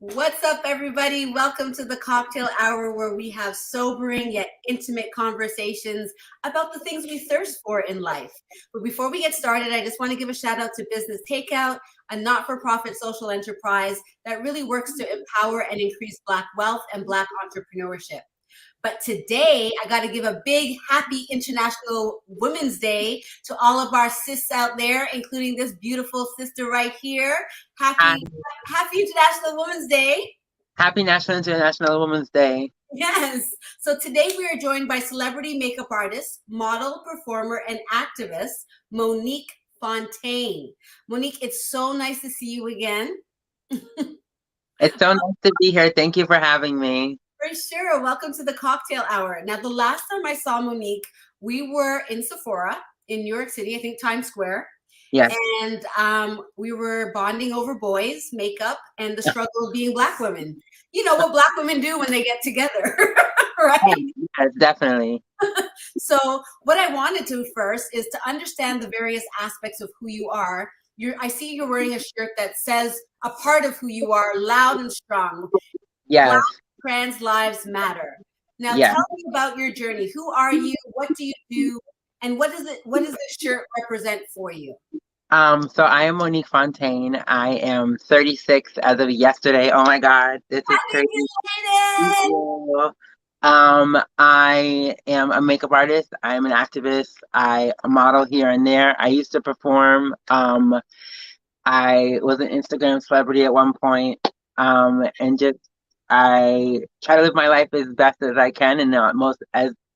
What's up, everybody? Welcome to the Cocktale Hour, where we have sobering yet intimate conversations about the things we thirst for in life. But before we get started, I just want to give a shout out to Business Takeout, a not-for-profit social enterprise that really works to empower and increase Black wealth and Black entrepreneurship. But today, I got to give a big happy International Women's Day to all of our sis out there, including this beautiful sister right here. Happy International Women's Day. Happy National International Women's Day. Yes. So today we are joined by celebrity makeup artist, model, performer, and activist, Monique Fontaine. Monique, it's so nice to see you again. It's so nice to be here. Thank you for having me. For sure. Welcome to the Cocktale Hour. Now, the last time I saw Monique, we were in Sephora in New York City, I think Times Square. Yes. And we were bonding over boys, makeup, and the struggle of being Black women. You know what Black women do when they get together, right? Yes, definitely. So what I wanted to first is to understand the various aspects of who you are. I see you're wearing a shirt that says a part of who you are, loud and strong. Yes. Black trans lives matter. Now, yes. Tell me about your journey. Who are you? What do you do? And what does this shirt represent for you? So I am Monique Fontaine. I am 36 as of yesterday. Oh my God, this is crazy. I am a makeup artist. I am an activist. I model here and there. I used to perform. I was an Instagram celebrity at one point. And just I try to live my life as best as I can and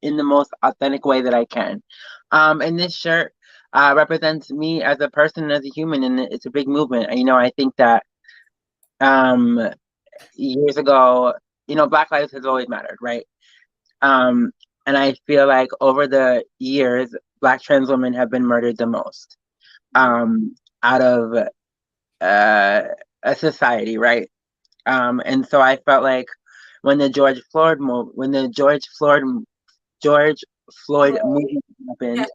in the most authentic way that I can. And this shirt represents me as a person and as a human, and it's a big movement. And, I think that years ago, Black lives has always mattered, right? And I feel like over the years, Black trans women have been murdered the most out of a society, right? And so I felt like when the George Floyd movement happened, Yes.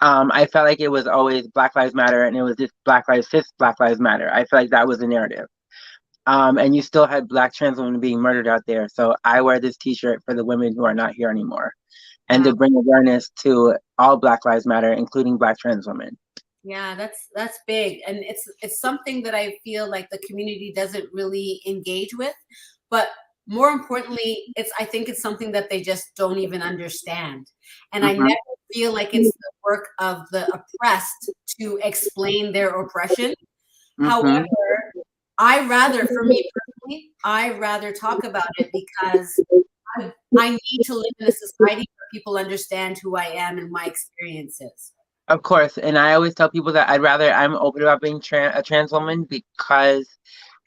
I felt like it was always Black Lives Matter, and it was just Black Lives Matter. I feel like that was the narrative. And you still had Black trans women being murdered out there. So I wear this T-shirt for the women who are not here anymore, and to bring awareness to all Black Lives Matter, including Black trans women. Yeah, that's big, and it's something that I feel like the community doesn't really engage with, but more importantly, I think it's something that they just don't even understand. And I never feel like it's the work of the oppressed to explain their oppression. However, for me personally, I rather talk about it because I need to live in a society where people understand who I am and my experiences. Of course, and I always tell people that I'm open about being a trans woman because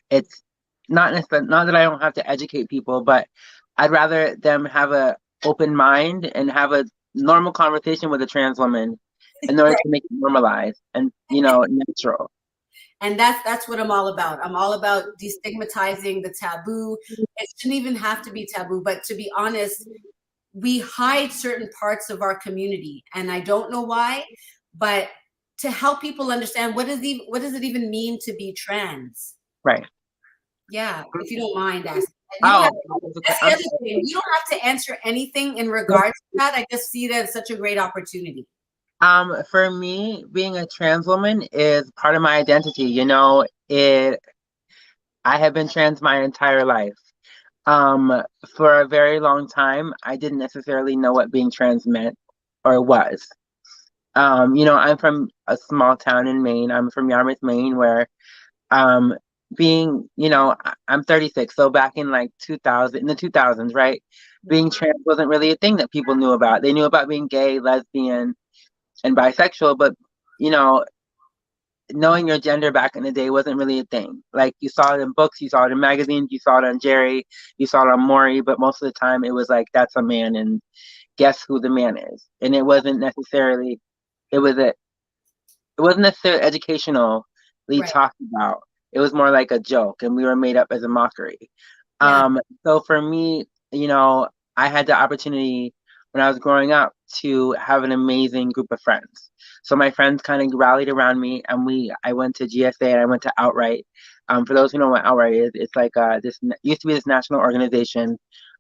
it's not that I don't have to educate people, but I'd rather them have a open mind and have a normal conversation with a trans woman in order to make it normalized and natural. And that's what I'm all about. I'm all about destigmatizing the taboo. It shouldn't even have to be taboo, but to be honest, we hide certain parts of our community, and I don't know why, but to help people understand what does it even mean to be trans? Right. Yeah, if you don't mind asking. That's the other thing. You don't have to answer anything in regards to that. I just see that as such a great opportunity. For me, being a trans woman is part of my identity. I have been trans my entire life. For a very long time, I didn't necessarily know what being trans meant or was. I'm from a small town in Maine. I'm from Yarmouth, Maine, where I'm 36. So back in like in the 2000s, right? Being trans wasn't really a thing that people knew about. They knew about being gay, lesbian, and bisexual, but knowing your gender back in the day wasn't really a thing. Like, you saw it in books, you saw it in magazines, you saw it on Jerry, you saw it on Maury, but most of the time it was like, that's a man, and guess who the man is. And it wasn't necessarily educationally talked about. It was more like a joke, and we were made up as a mockery. So for me, I had the opportunity when I was growing up to have an amazing group of friends. So my friends kind of rallied around me, and I went to GSA and I went to Outright. For those who know what Outright is, it's like this used to be this national organization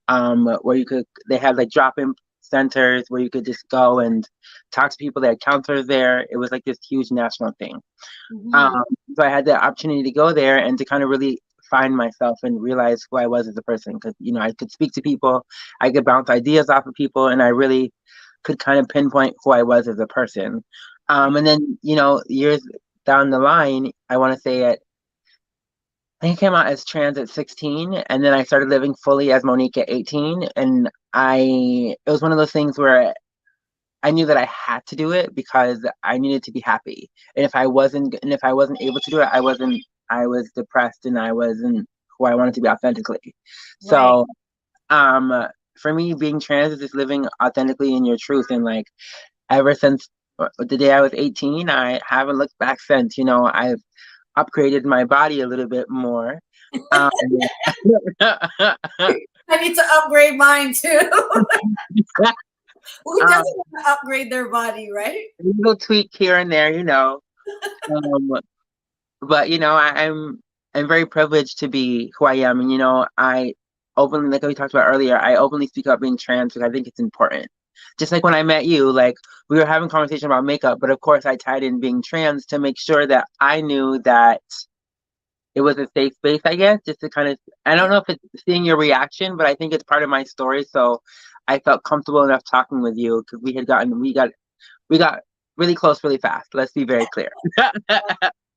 where they had like drop-in centers where you could just go and talk to people. They had counselors there. It was like this huge national thing. Mm-hmm. So I had the opportunity to go there and to kind of really find myself and realize who I was as a person, because I could speak to people, I could bounce ideas off of people, and I really could kind of pinpoint who I was as a person. And then years down the line, I want to say I came out as trans at 16, and then I started living fully as Monique at 18, and it was one of those things where I knew that I had to do it because I needed to be happy. And if I wasn't able to do it, I was depressed and I wasn't who I wanted to be authentically. Right. So for me, being trans is just living authentically in your truth. And like ever since the day I was 18, I haven't looked back since. I've upgraded my body a little bit more. I need to upgrade mine too. Who doesn't want to upgrade their body, right? A little tweak here and there. But I'm very privileged to be who I am, and I openly, like we talked about earlier, I openly speak up being trans because I think it's important. Just like when I met you, like we were having a conversation about makeup, but of course I tied in being trans to make sure that I knew that it was a safe space, I guess, just to kind of, I don't know if it's seeing your reaction, but I think it's part of my story. So I felt comfortable enough talking with you because we got really close really fast. Let's be very clear.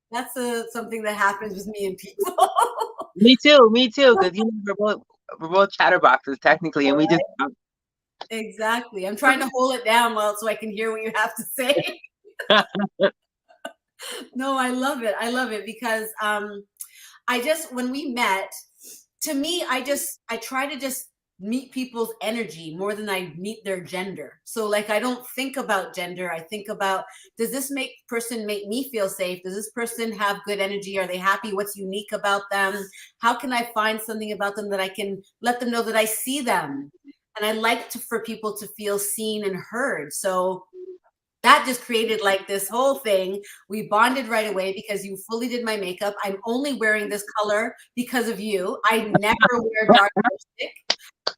That's something that happens with me and people. Me too, because we're both chatterboxes technically, and we just Exactly. I'm trying to hold it down so I can hear what you have to say. No, I love it because when we met, to me, I try to just meet people's energy more than I meet their gender. So like I don't think about gender. I think about, does this person make me feel safe? Does this person have good energy? Are they happy? What's unique about them? How can I find something about them that I can let them know that I see them? And I like for people to feel seen and heard. So that just created like this whole thing. We bonded right away because you fully did my makeup. I'm only wearing this color because of you. I never wear dark lipstick.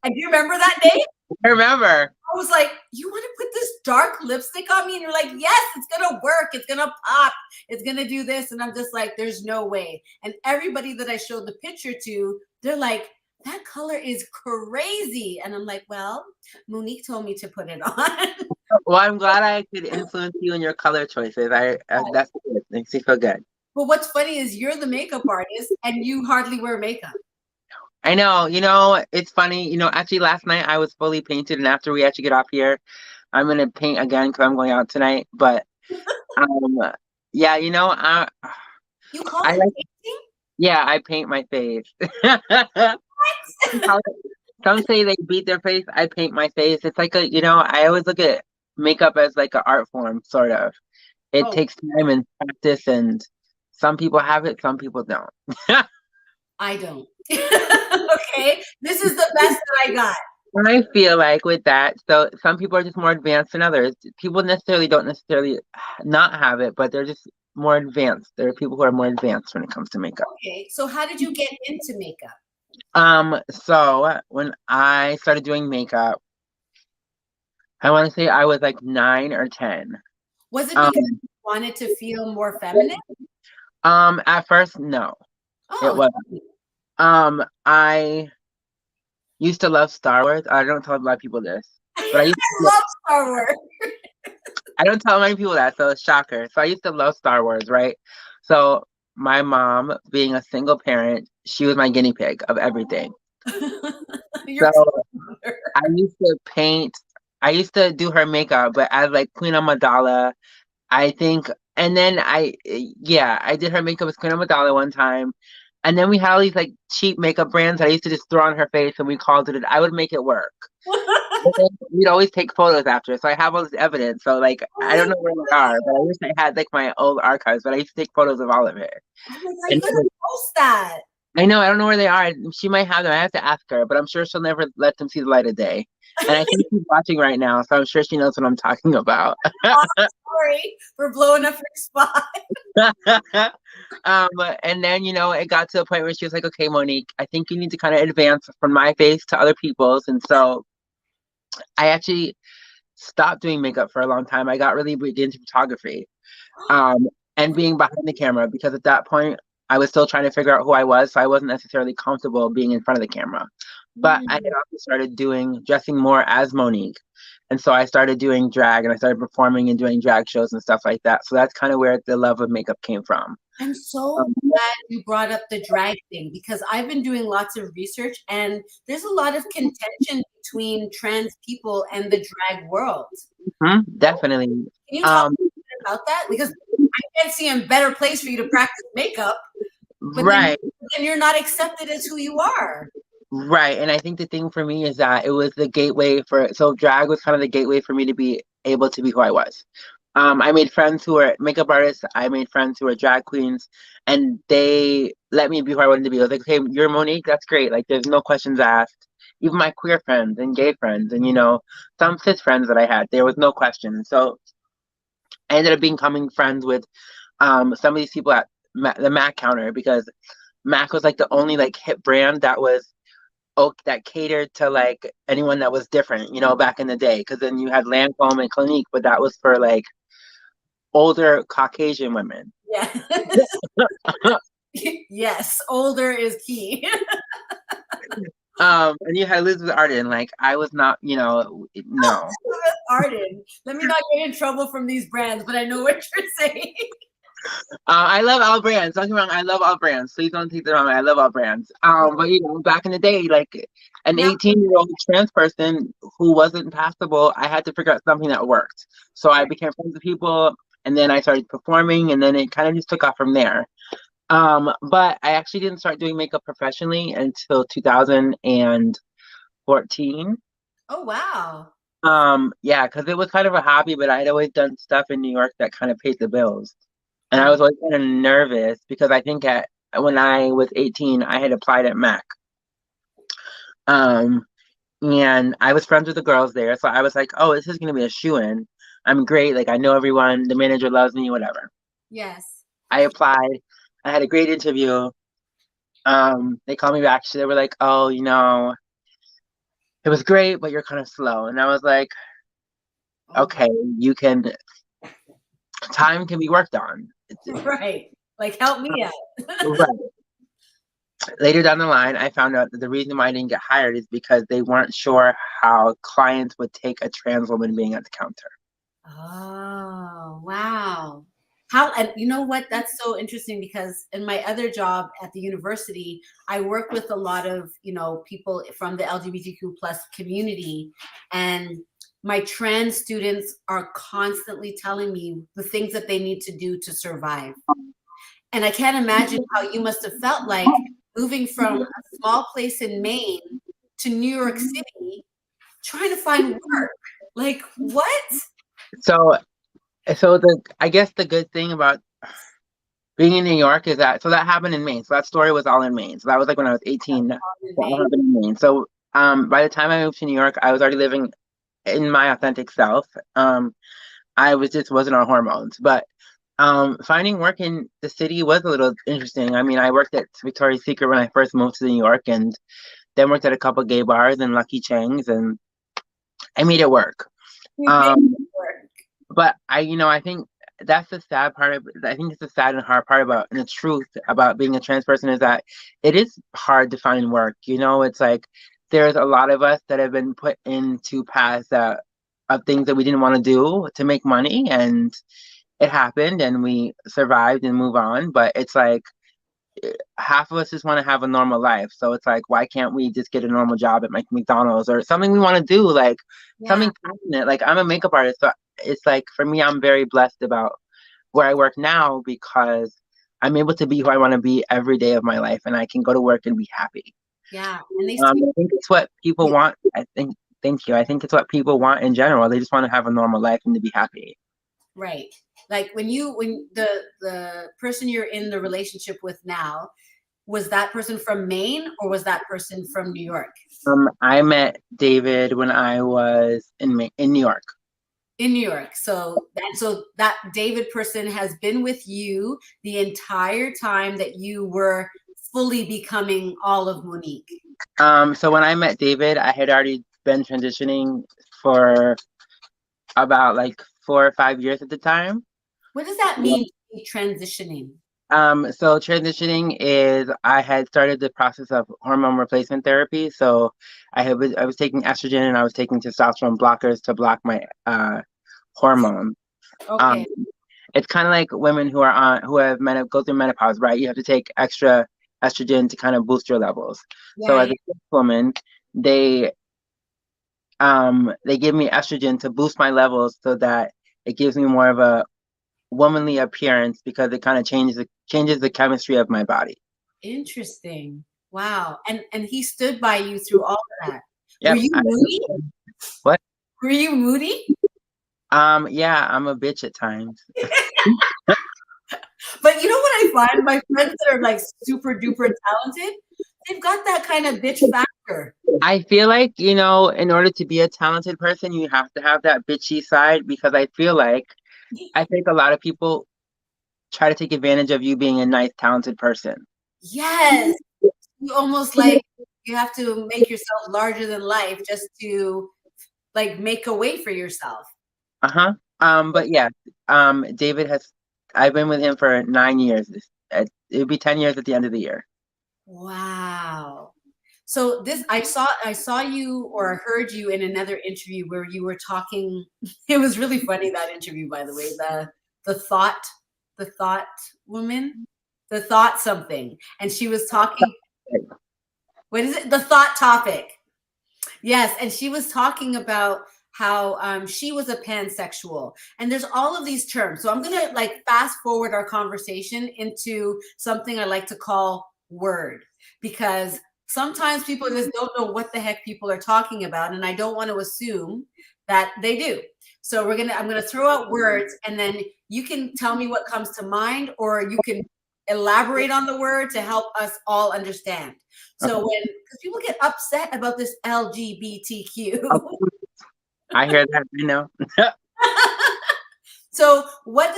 And do you remember that day? I remember. I was like, you want to put this dark lipstick on me? And you're like, yes, it's going to work. It's going to pop. It's going to do this. And I'm just like, there's no way. And everybody that I showed the picture to, they're like, that color is crazy. And I'm like, well, Monique told me to put it on. Well, I'm glad I could influence you in your color choices. That's good. Makes me feel good. But what's funny is you're the makeup artist and you hardly wear makeup. I know. It's funny. Actually, last night I was fully painted, and after we actually get off here, I'm gonna paint again because I'm going out tonight. But yeah, you call it painting? Yeah, I paint my face. Some say they beat their face. I paint my face. It's like I always look at makeup as like an art form, sort of. It takes time and practice, and some people have it, some people don't. I don't. Okay, this is the best that I got. I feel like with that, so some people are just more advanced than others. People don't necessarily not have it, but they're just more advanced. There are people who are more advanced when it comes to makeup. Okay, so how did you get into makeup? So when I started doing makeup, I want to say I was like 9 or 10. Was it because you wanted to feel more feminine? At first, no. It wasn't. I used to love Star Wars. I don't tell a lot of people this, but I love Star Wars. I don't tell many people that, so it's a shocker. So I used to love Star Wars, right? So my mom, being a single parent, she was my guinea pig of everything. So I used to paint. I used to do her makeup, but as like Queen Amidala, I think. And then I did her makeup as Queen Amidala one time. And then we had all these like cheap makeup brands that I used to just throw on her face, and we called it. I would make it work. We'd always take photos after, so I have all this evidence. So like, I don't know where they are, but I wish I had like my old archives. But I used to take photos of all of it. Oh my God, you gotta post that. I know. I don't know where they are. She might have them. I have to ask her, but I'm sure she'll never let them see the light of day. And I think she's watching right now, so I'm sure she knows what I'm talking about. Oh, sorry for blowing up your spot. And then, it got to a point where she was like, okay, Monique, I think you need to kind of advance from my face to other people's. And so I actually stopped doing makeup for a long time. I got really big into photography, and being behind the camera, because at that point I was still trying to figure out who I was. So I wasn't necessarily comfortable being in front of the camera. But I had also started dressing more as Monique. And so I started doing drag, and I started performing and doing drag shows and stuff like that. So that's kind of where the love of makeup came from. I'm so glad you brought up the drag thing, because I've been doing lots of research, and there's a lot of contention between trans people and the drag world. Definitely. Can you talk about that? Because I can't see a better place for you to practice makeup, but right. then you're not accepted as who you are. Right. And I think the thing for me is that it was the gateway so drag was kind of the gateway for me to be able to be who I was. I made friends who were makeup artists. I made friends who were drag queens, and they let me be who I wanted to be. I was like, hey, you're Monique. That's great. Like, there's no questions asked. Even my queer friends and gay friends and, some cis friends that I had, there was no question. So I ended up becoming friends with some of these people at the Mac counter, because Mac was like the only like hip brand that catered to like anyone that was different, back in the day. Because then you had Lancome and Clinique, but that was for like older Caucasian women. Yeah. Yes, older is key. And you had Elizabeth Arden. Like, I was not, no. Elizabeth Arden. Let me not get in trouble from these brands, but I know what you're saying. I love all brands. Don't get me wrong. I love all brands. Please don't take that wrong. I love all brands. But back in the day, like an 18-year-old trans person who wasn't passable, I had to figure out something that worked. So I became friends with people, and then I started performing, and then it kind of just took off from there. But I actually didn't start doing makeup professionally until 2014. Oh, wow. Yeah, because it was kind of a hobby, but I'd always done stuff in New York that kind of paid the bills. And I was always kind of nervous, because I think when I was 18, I had applied at Mac. And I was friends with the girls there. So I was like, oh, this is going to be a shoo-in. I'm great. Like, I know everyone. The manager loves me, whatever. Yes. I applied. I had a great interview. They called me back. They were like, oh, it was great, but you're kind of slow. And I was like, okay, time can be worked on. Right. Like, help me out. Right. Later down the line, I found out that the reason why I didn't get hired is because they weren't sure how clients would take a trans woman being at the counter. Oh, wow. And you know what? That's so interesting, because in my other job at the university, I work with a lot of, people from the LGBTQ plus community, and my trans students are constantly telling me the things that they need to do to survive. And I can't imagine how you must have felt like moving from a small place in Maine to New York City, trying to find work. Like, what? So I guess the good thing about being in New York is that happened in Maine. So that story was all in Maine. So that was like when I was 18. That happened in Maine. So by the time I moved to New York, I was already living in my authentic self. I wasn't on hormones, but finding work in the city was a little interesting. I mean, I worked at Victoria's Secret when I first moved to New York, and then worked at a couple gay bars and Lucky Chang's, and I made it work. But I think that's the sad part I think it's the sad and hard part and the truth about being a trans person, is that it is hard to find work. It's like there's a lot of us that have been put into paths of things that we didn't want to do to make money, and it happened, and we survived and move on. But it's like half of us just want to have a normal life. So it's like, why can't we just get a normal job at McDonald's or something we want to do, like something passionate? Like, I'm a makeup artist, so it's like, for me, I'm very blessed about where I work now, because I'm able to be who I want to be every day of my life, and I can go to work and be happy. Yeah. And I think it's what people want. Thank you. I think it's what people want in general. They just want to have a normal life and to be happy. Right. Like when the person you're in the relationship with now, was that person from Maine or was that person from New York? I met David when I was in New York. In New York. So that David person has been with you the entire time that you were fully becoming all of Monique. So when I met David, I had already been transitioning for about like 4 or 5 years at the time. What does that mean, transitioning? So transitioning is I had started the process of hormone replacement therapy. So I was taking estrogen and I was taking testosterone blockers to block my hormones. Okay. It's kind of like women who go through menopause, right? You have to take extra estrogen to kind of boost your levels. Yeah, so as a woman, they give me estrogen to boost my levels so that it gives me more of a womanly appearance because it kind of changes the chemistry of my body. Interesting. Wow. And he stood by you through all of that. Yep. Were you moody? What? Were you moody? Yeah, I'm a bitch at times. But you know what I find? My friends that are like super duper talented, they've got that kind of bitch factor. I feel like, in order to be a talented person, you have to have that bitchy side because I think a lot of people try to take advantage of you being a nice, talented person. Yes. You almost like you have to make yourself larger than life just to like make a way for yourself. But yeah, I've been with him for 9 years. It'll be 10 years at the end of the year. Wow. So I saw you or heard you in another interview where you were talking. It was really funny, that interview, by the way. The thought woman, the thought something. And she was talking. What is it? The thought topic. Yes. And she was talking about how she was a pansexual. And there's all of these terms. So I'm going to like fast forward our conversation into something I like to call word, because sometimes people just don't know what the heck people are talking about. And I don't want to assume that they do. So I'm going to throw out words and then you can tell me what comes to mind, or you can elaborate on the word to help us all understand. So because people get upset about this LGBTQ. I hear that, So when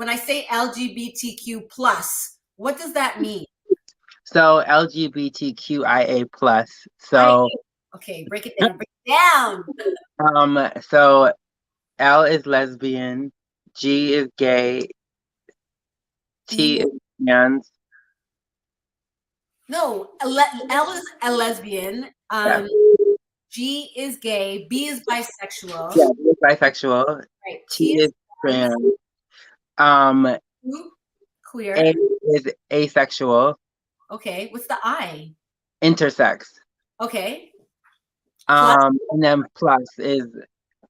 I say LGBTQ plus, what does that mean? So LGBTQIA plus. So okay, break it down. So L is lesbian, G is gay, T is trans. No, L is a lesbian. G is gay. B is bisexual. Yeah, B is bisexual. Right. T is trans. Queer. A is asexual. Okay. What's the I? Intersex. Okay. And then plus is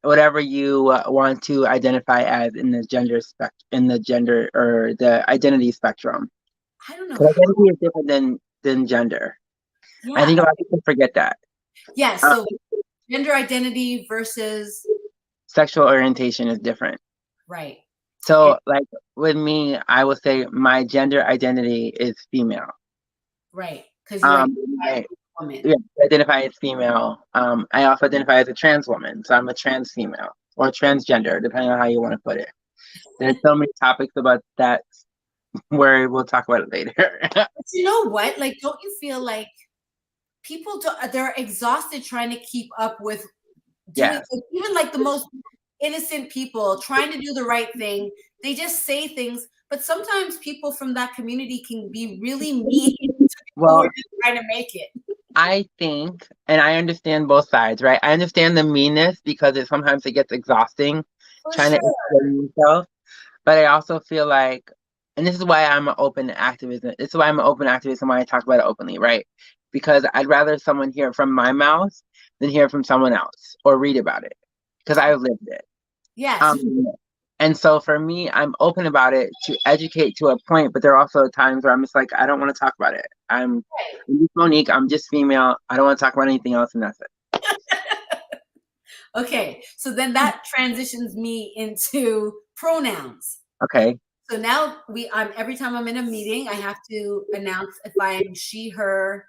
whatever you want to identify as in the gender or the identity spectrum. I don't know. Identity is different than gender. Yeah. I think a lot of people forget that. Yeah. So gender identity versus sexual orientation is different. Right. So like with me, I would say my gender identity is female. Right. Because you're woman. Yeah, I identify as female. I also identify as a trans woman. So I'm a trans female or transgender, depending on how you want to put it. There's so many topics about that where we'll talk about it later. But you know what? Like, don't you feel like they're exhausted trying to keep up with doing even like the most innocent people trying to do the right thing. They just say things, but sometimes people from that community can be really mean to people who are just trying to make it. I think, and I understand both sides, right? I understand the meanness because sometimes it gets exhausting trying to explain yourself. But I also feel like, and this is why I'm an open activist. This is why I'm an open activist and why I talk about it openly, right? Because I'd rather someone hear it from my mouth than hear it from someone else or read about it, because I've lived it. Yes. And so for me, I'm open about it to educate to a point, but there are also times where I'm just like, I don't want to talk about it. I'm just Monique. I'm just female. I don't want to talk about anything else, and that's it. Okay, so then that transitions me into pronouns. Okay. So now every time I'm in a meeting, I have to announce if I'm she, her.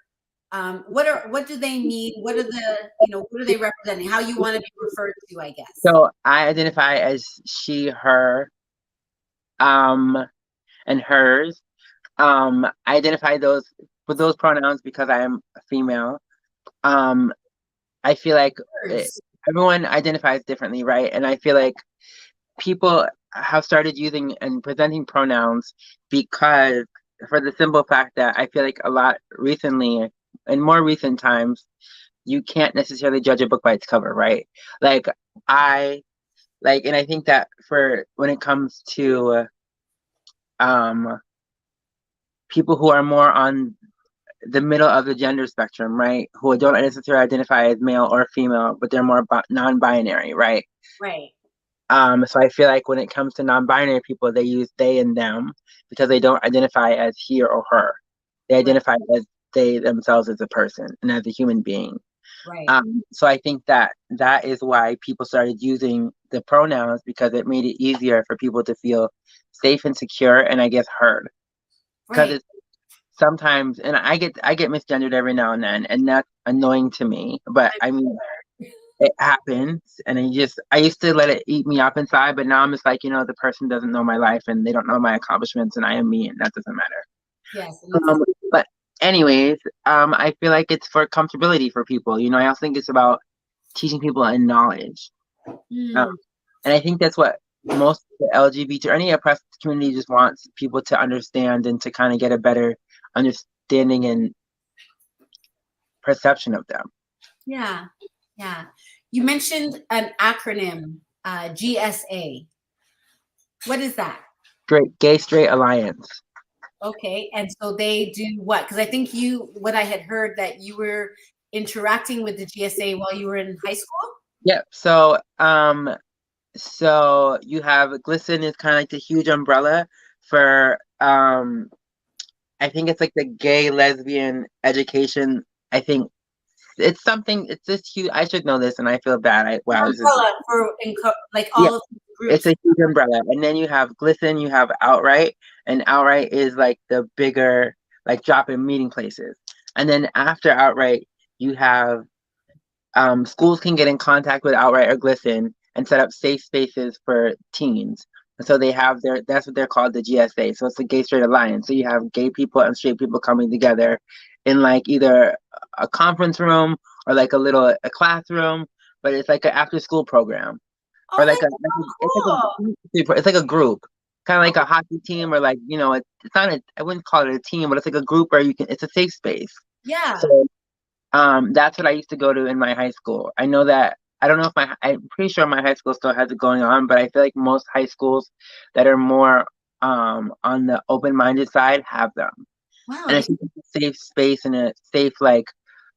What do they mean? What are what are they representing? How you want to be referred to, I guess. So I identify as she, her, um, and hers. I identify those with those pronouns because I am a female. Um, I feel like it, Hers. everyone identifies differently, right? And I feel like people have started using and presenting pronouns because for the simple fact that I feel like a lot recently, in more recent times, you can't necessarily judge a book by its cover, right? Like I and I think that for when it comes to um people who are more on the middle of the gender spectrum, right? Who don't necessarily identify as male or female, but they're more non-binary, right? Right. So I feel like when it comes to non-binary people, they use they and them because they don't identify as he or her. They Right. identify as they themselves as a person and as a human being. Right. So I think that that is why people started using the pronouns because it made it easier for people to feel safe and secure and I guess heard. Because Right. it's sometimes, and I get misgendered every now and then, and that's annoying to me. But I mean, it happens, and I used to let it eat me up inside, but now I'm just like, the person doesn't know my life, and they don't know my accomplishments, and I am me, and that doesn't matter. Yes. But anyways, I feel like it's for comfortability for people. I also think it's about teaching people and knowledge. Mm, And I think that's what most of the LGBT or any oppressed community just wants people to understand and to kind of get a better understanding and perception of them. yeah. Yeah. You mentioned an acronym, GSA. What is that? Gay Straight Alliance. Okay. And so they do what? Because I think what I had heard that you were interacting with the GSA while you were in high school. Yep. So you have GLSEN is kind of like the huge umbrella for I think it's like the gay lesbian education. I think it's something. It's this huge. I should know this, and I feel bad. Wow, this is Umbrella for like yeah. all of the It's groups. a huge umbrella, and then you have GLSEN, you have Outright, and Outright is like the bigger like drop-in meeting places. And then after Outright, you have schools can get in contact with Outright or GLSEN and set up safe spaces for teens. And so they have that's what they're called, the GSA. So it's the Gay Straight Alliance. So you have gay people and straight people coming together in like either a conference room or like a classroom, but it's like an after school program or Oh, like that's so cool. it's like a group, kind of like a hockey team or like it's not I wouldn't call it a team, but it's like a group where it's a safe space. Yeah. So that's what I used to go to in my high school. I know that I don't know if I'm pretty sure my high school still has it going on, but I feel like most high schools that are more on the open-minded side have them. Wow. And it's just a safe space and a safe like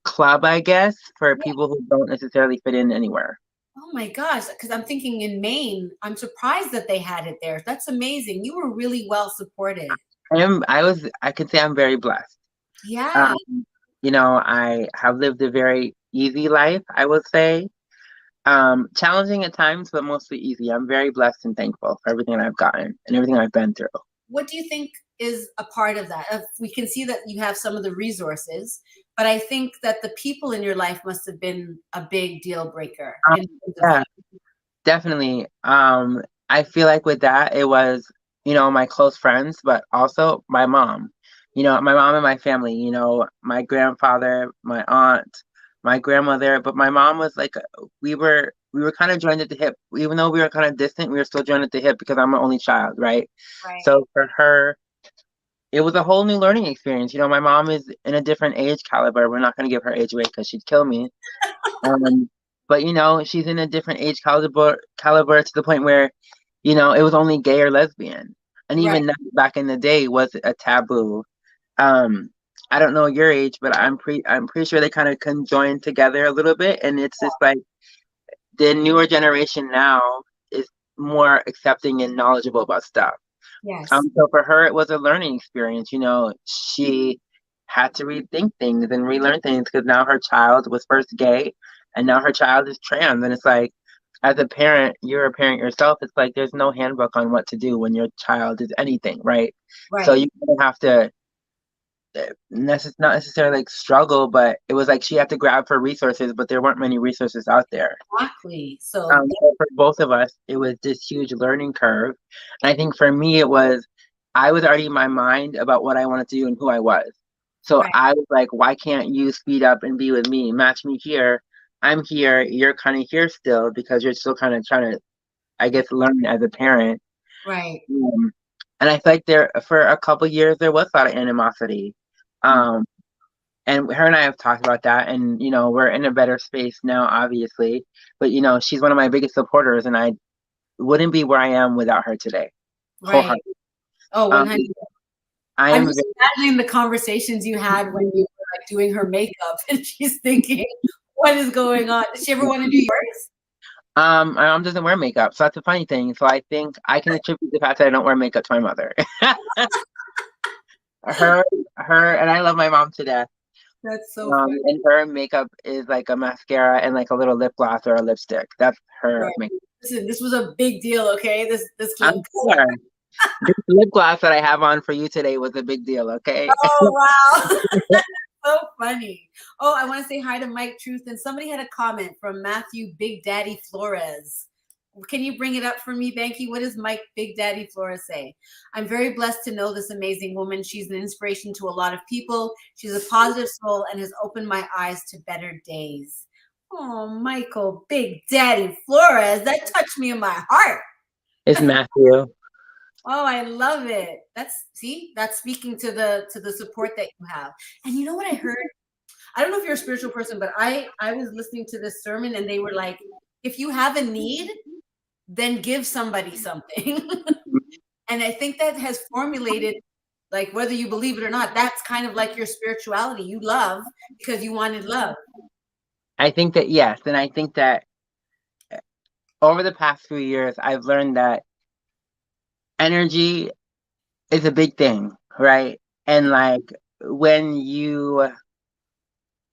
club, I guess, for Yeah. people who don't necessarily fit in anywhere. Oh my gosh. Because I'm thinking in Maine, I'm surprised that they had it there. That's amazing. You were really well supported. I can say I'm very blessed. Yeah. Um, I have lived a very easy life, I would say. Challenging at times, but mostly easy. I'm very blessed and thankful for everything I've gotten and everything I've been through. What do you think is a part of that? We can see that you have some of the resources, but I think that the people in your life must have been a big deal breaker. Yeah, definitely. I feel like with that, it was, my close friends, but also my mom. My mom and my family, my grandfather, my aunt, my grandmother, but my mom was like we were kind of joined at the hip. Even though we were kind of distant, we were still joined at the hip because I'm an only child, right? Right. So for her, it was a whole new learning experience. My mom is in a different age caliber. We're not going to give her age away because she'd kill me. Um, but she's in a different age caliber to the point where, it was only gay or lesbian, and Right. even that back in the day was a taboo. Um, I don't know your age, but I'm pretty sure they kind of conjoined together a little bit, and it's just like the newer generation now is more accepting and knowledgeable about stuff. Yes. So for her, it was a learning experience. She had to rethink things and relearn things because now her child was first gay, and now her child is trans, and it's like as a parent, you're a parent yourself. It's like there's no handbook on what to do when your child is anything, right? So Right. you don't have to not necessarily like struggle, but it was like she had to grab for resources, but there weren't many resources out there. Exactly. So So for both of us, it was this huge learning curve. And I think for me, it was I was already in my mind about what I wanted to do and who I was. So right, I was like, why can't you speed up and be with me? Match me here. I'm here. You're kind of here still because you're still kind of trying to, I guess, learn as a parent. right. Um, and I feel like there, for a couple years, there was a lot of animosity. Um, and her and I have talked about that, and we're in a better space now, obviously. But she's one of my biggest supporters, and I wouldn't be where I am without her today. Right. Wholeheartedly. Oh, Um, 100. I I'm am. just imagining the conversations you had when you were like doing her makeup and she's thinking, what is going on? Did she ever want to do yours? My mom doesn't wear makeup, so that's a funny thing. So I think I can attribute the fact that I don't wear makeup to my mother. her, her, and I love my mom to death. That's so funny. And her makeup is like a mascara and like a little lip gloss or a lipstick. That's her Right. makeup. Listen, this was a big deal, okay? This I'm lip color. sure. This lip gloss that I have on for you today was a big deal, okay? Oh, wow. So funny. Oh, I want to say hi to Mike Truth. And somebody had a comment from Matthew Big Daddy Flores. Can you bring it up for me, Banky? What does Mike Big Daddy Flores say? I'm very blessed to know this amazing woman. She's an inspiration to a lot of people. She's a positive soul and has opened my eyes to better days. Oh, Michael Big Daddy Flores, that touched me in my heart. It's Matthew. Oh, I love it. That's speaking to the support that you have. And you know what I heard? I don't know if you're a spiritual person, but I was listening to this sermon and they were like, if you have a need, then give somebody something. And I think that has formulated, like, whether you believe it or not, that's kind of like your spirituality. You love because you wanted love. I think that yes, and I think that over the past few years, I've learned that energy is a big thing, right? And like when you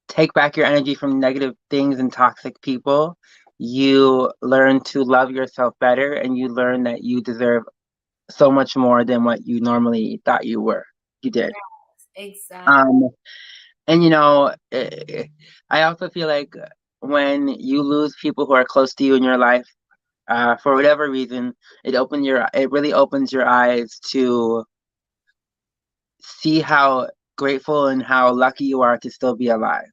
take back your energy from negative things and toxic people, you learn to love yourself better and you learn that you deserve so much more than what you normally thought you did. Exactly. Um, and I also feel like when you lose people who are close to you in your life, for whatever reason, it really opens your eyes to see how grateful and how lucky you are to still be alive.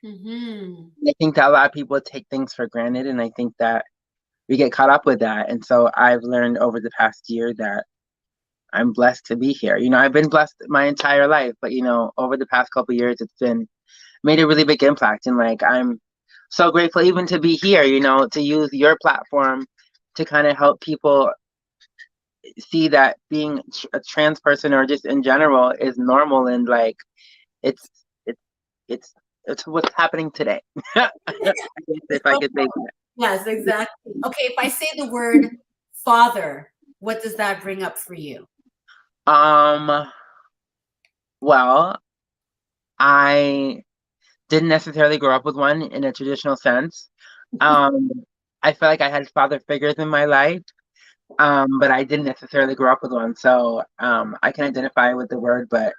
Mm-hmm. I think that a lot of people take things for granted, and I think that we get caught up with that. And so I've learned over the past year that I'm blessed to be here. I've been blessed my entire life, but over the past couple of years, it's been made a really big impact. And like I'm so grateful even to be here. To use your platform to kind of help people see that being a trans person or just in general is normal and like it's it's it's it's what's happening today. If I could say that. Yes, exactly. Okay, if I say the word father, what does that bring up for you? Um, well, I didn't necessarily grow up with one in a traditional sense. Um, I feel like I had father figures in my life, but I didn't necessarily grow up with one. So I can identify with the word, but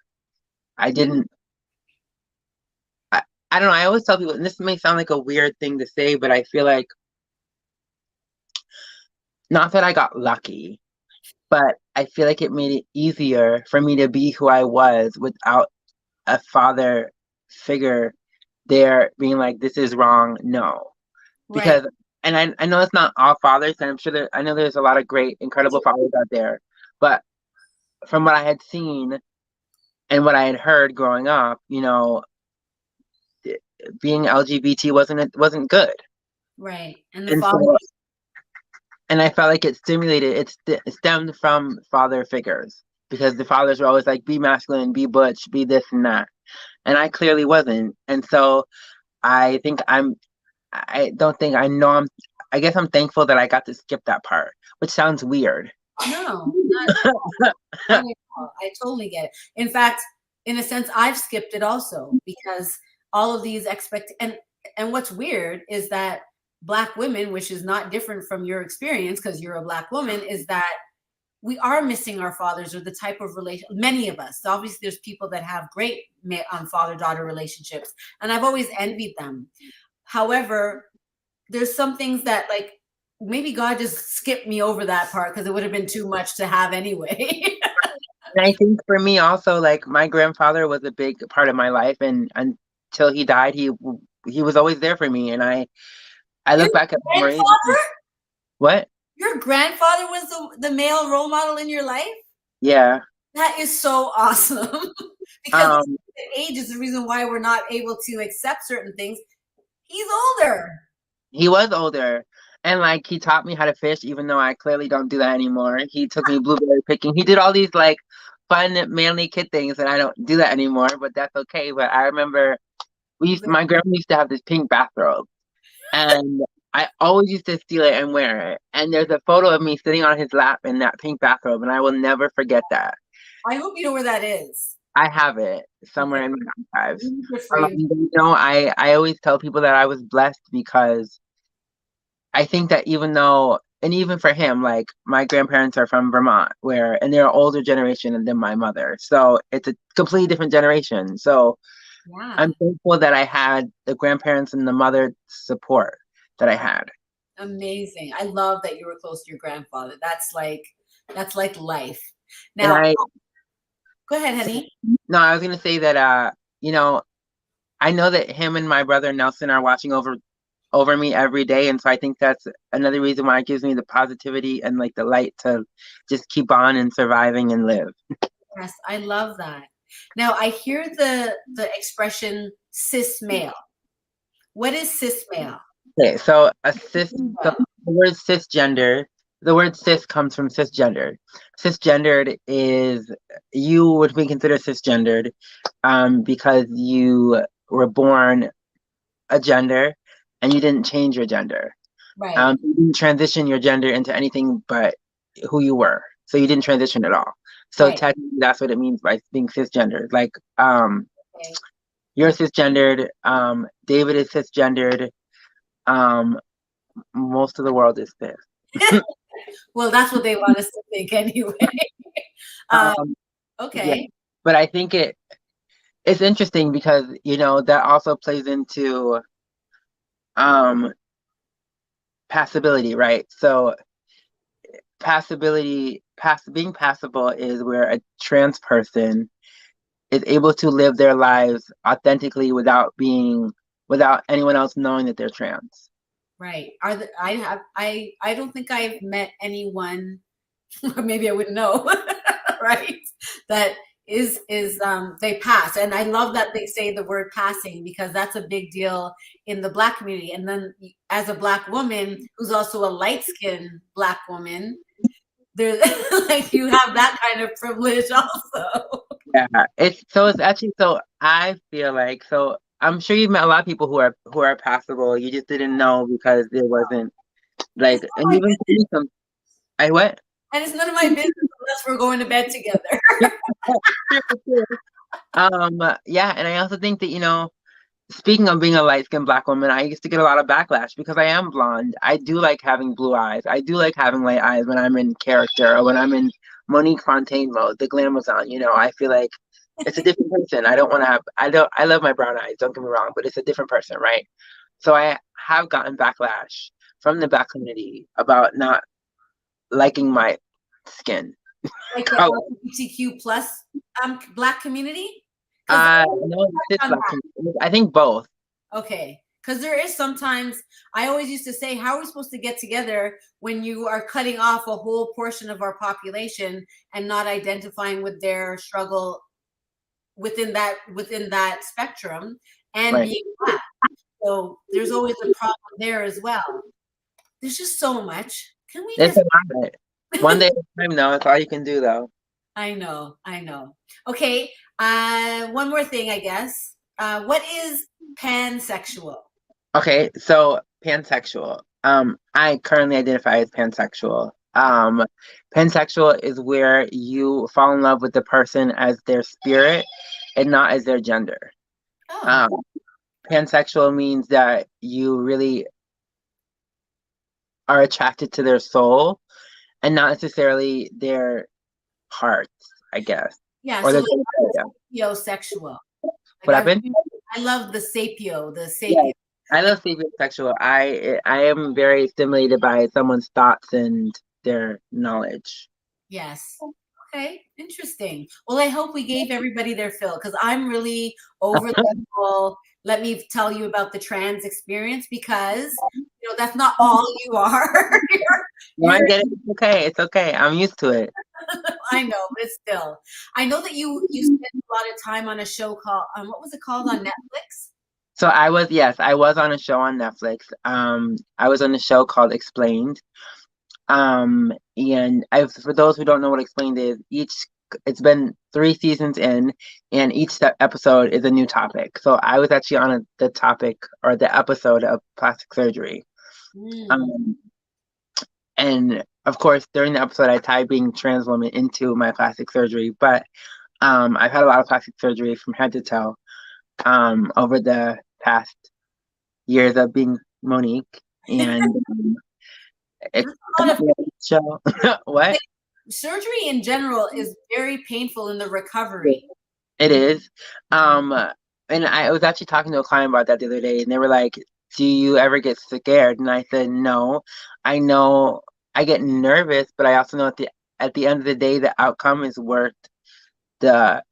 I didn't. I, I don't know. I always tell people, and this may sound like a weird thing to say, but I feel like not that I got lucky, but I feel like it made it easier for me to be who I was without a father figure there being like, this is wrong. No. Right. Because, and I know it's not all fathers, and I'm sure I know there's a lot of great, incredible fathers out there, but from what I had seen and what I had heard growing up, being LGBT wasn't good. Right. And the And father. so, and I felt like it stemmed from father figures because the fathers were always like, be masculine, be butch, be this and that. And I clearly wasn't. And so I think I don't think I know I guess I'm thankful that I got to skip that part, which sounds weird. No, not at all. Not at all. I totally get it. In fact, in a sense, I've skipped it also because all of these and what's weird is that Black women, which is not different from your experience because you're a Black woman, is that we are missing our fathers or the type of relation. Many of us, obviously, there's people that have great father-daughter relationships, and I've always envied them. However, there's some things that like maybe God just skipped me over that part because it would have been too much to have anyway. And I think for me also, like my grandfather was a big part of my life, and until he died, he was always there for me. And I Your look back at memories. grandfather? What? Your grandfather was the male role model in your life? Yeah. That is so awesome. Because Um, age is the reason why we're not able to accept certain things. He's older. he was older, and like he taught me how to fish, even though I clearly don't do that anymore. He took me blueberry picking. He did all these like fun, manly kid things, and I don't do that anymore. But that's okay. But I remember my grandma used to have this pink bathrobe, and I always used to steal it and wear it. And there's a photo of me sitting on his lap in that pink bathrobe, and I will never forget that. I hope you know where that is. I have it somewhere Okay. in my archives. Good for you. You know, I always tell people that I was blessed because I think that even for him, like my grandparents are from Vermont, and they're an older generation than my mother. So it's a completely different generation. So Yeah. I'm thankful that I had the grandparents and the mother support that I had. Amazing. I love that you were close to your grandfather. That's like life. Now, go ahead, honey. No, I was gonna say that you know, I know that him and my brother Nelson are watching over me every day, and so I think that's another reason why it gives me the positivity and like the light to just keep on and surviving and live. Yes, I love that. Now I hear the expression cis male. What is cis male? Okay, so the word cisgender, the word cis comes from cisgender. Cisgendered is you would be considered cisgendered because you were born a gender and you didn't change your gender. Right. You didn't transition your gender into anything but who you were. So you didn't transition at all. So Right. technically that's what it means by being cisgendered. Like Okay. you're cisgendered, David is cisgendered, most of the world is cis. Well, that's what they want us to think anyway. Okay. Yeah. But I think it's interesting because that also plays into passability, right? So being passable is where a trans person is able to live their lives authentically without anyone else knowing that they're trans. Right. I don't think I've met anyone, or maybe I wouldn't know, right? That is they pass. And I love that they say the word passing because that's a big deal in the Black community. And then as a Black woman who's also a light-skinned Black woman, there's like you have that kind of privilege also. Yeah, it's actually, so I feel like, so I'm sure you've met a lot of people who are passable. You just didn't know because it wasn't like, and even some, I what? And it's none of my business unless we're going to bed together. Yeah, and I also think that, speaking of being a light-skinned Black woman, I used to get a lot of backlash because I am blonde. I do like having blue eyes. I do like having light eyes when I'm in character or when I'm in Monique Fontaine mode, the glamazon. I feel like it's a different person. I don't want to have. I love my brown eyes. Don't get me wrong, but it's a different person, right? So I have gotten backlash from the Black community about not liking my skin. Like the LGBTQ plus Black community? No, it's Black community. I think both. Okay. Because there is sometimes, I always used to say, how are we supposed to get together when you are cutting off a whole portion of our population and not identifying with their struggle within that spectrum and Right. being Black? So there's always a problem there as well. There's just so much. Can we It's just a lot. One day at a time, though. That's all you can do, though. I know. Okay. One more thing, I guess. What is pansexual? Okay, so pansexual. I currently identify as pansexual. Pansexual is where you fall in love with the person as their spirit and not as their gender. Oh. Pansexual means that you really are attracted to their soul and not necessarily their parts, I guess. Yeah, Or so their like yeah. sapiosexual. What Like happened? I love the Yeah. sapio. I Like love sapiosexual. I am very stimulated by someone's thoughts and their knowledge. yes. Okay, interesting. Well, I hope we gave everybody their fill because I'm really over the whole. Let me tell you about the trans experience because that's not all you are. No, I you're, get it. It's okay. It's okay. I'm used to it. I know, but it's still. I know that you spent a lot of time on a show called what was it called on Netflix? So yes, I was on a show on Netflix. I was on a show called Explained. And for those who don't know what Explained is, it's been 3 seasons in, and each episode is a new topic. So I was actually on the topic or the episode of plastic surgery. Mm. Um, and of course, during the episode, I tied being trans woman into my plastic surgery. But I've had a lot of plastic surgery from head to toe over the past years of being Monique, and it's That's a lot of a show. What? surgery in general is very painful in the recovery. It is. Um, and I was actually talking to a client about that the other day, and they were like, "Do you ever get scared?" And I said, "No. I know I get nervous, but I also know at the end of the day, the outcome is worth the